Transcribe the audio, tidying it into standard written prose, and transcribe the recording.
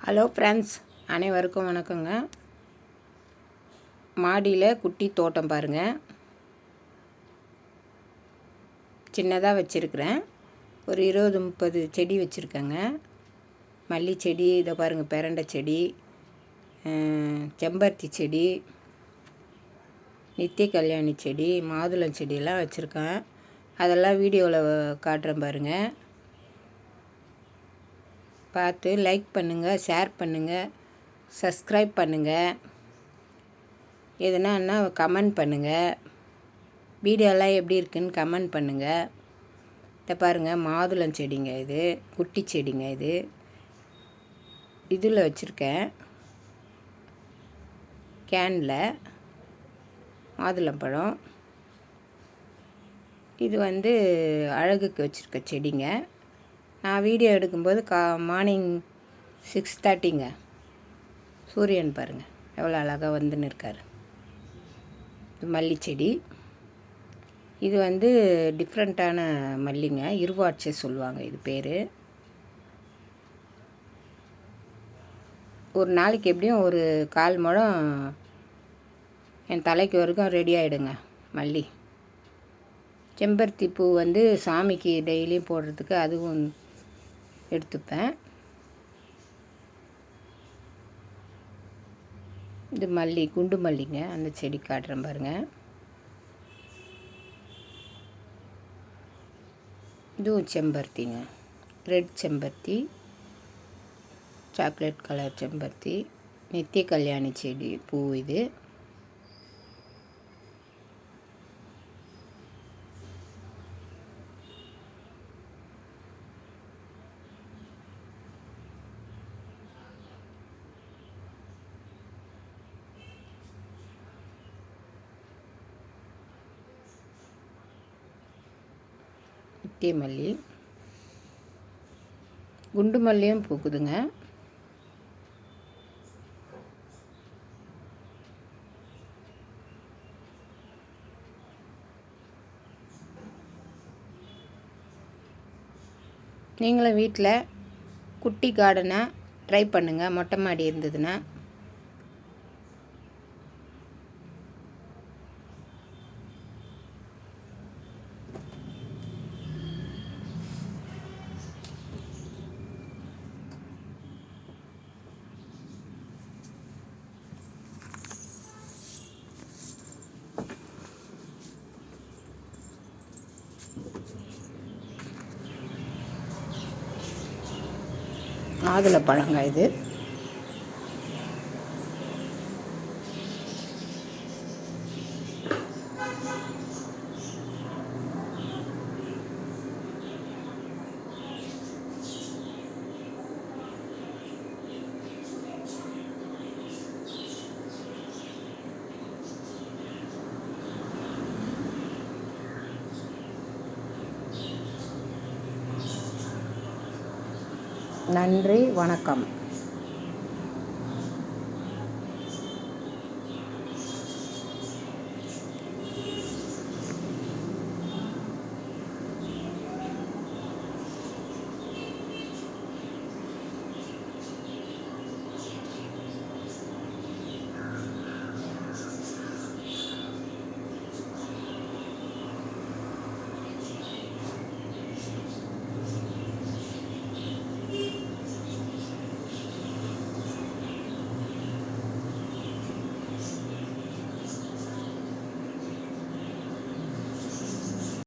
Hello friends, அனைவருக்கும் வணக்கங்க. மாடியில் குட்டி தோட்டம் பாருங்கள். சின்னதாக வச்சுருக்கிறேன். ஒரு 20-30 செடி வச்சுருக்கேங்க. மல்லி செடி, இதை பாருங்கள், பெரண்டை செடி, செம்பருத்தி செடி, நித்திய கல்யாணி செடி, மாதுளம் செடியெல்லாம் வச்சுருக்கேன். அதெல்லாம் வீடியோவில் காட்டுறேன் பாருங்கள். பார்த்து லைக் பண்ணுங்கள், ஷேர் பண்ணுங்கள், சப்ஸ்கிரைப் பண்ணுங்கள். எதுனா கமெண்ட் பண்ணுங்கள். வீடியோலாம் எப்படி இருக்குன்னு கமெண்ட் பண்ணுங்கள். இதை பாருங்கள், மாதுளம் செடிங்க, இது குட்டி செடிங்க. இதில் வச்சுருக்கேன், கேனில் மாதுளம்பழம். இது அழகுக்கு வச்சுருக்க செடிங்க. நான் வீடியோ எடுக்கும்போது மார்னிங் 6:30ங்க. சூரியன் பாருங்கள் எவ்வளோ அழகாக வந்துன்னு இருக்கார். இது மல்லி செடி. இது டிஃப்ரெண்ட்டான மல்லிங்க, இருவாட்சி சொல்லுவாங்க இது பேர். ஒரு நாளைக்கு எப்படியும் ஒரு 1/4 முழம் என் தலைக்கு வரைக்கும் ரெடி ஆகிடுங்க மல்லி. செம்பருத்தி பூ சாமிக்கு டெய்லியும் போடுறதுக்கு அதுவும் எடுத்துப்பேன். இது மல்லி, குண்டு மல்லிங்க. அந்த செடி காட்டுறேன் பாருங்கள். இதுவும் செம்பருத்திங்க, ரெட் செம்பருத்தி, சாக்லேட் கலர் செம்பருத்தி, நித்திய கல்யாணி செடி பூ. இது நித்திய மல்லி, குண்டு மல்லியும் பூக்குதுங்க. நீங்களும் வீட்டில் குட்டி கார்டனாக ட்ரை பண்ணுங்கள், மொட்டை மாடி இருந்ததுன்னா. மாதுளப்பழங்க இது. நன்றி, வணக்கம்.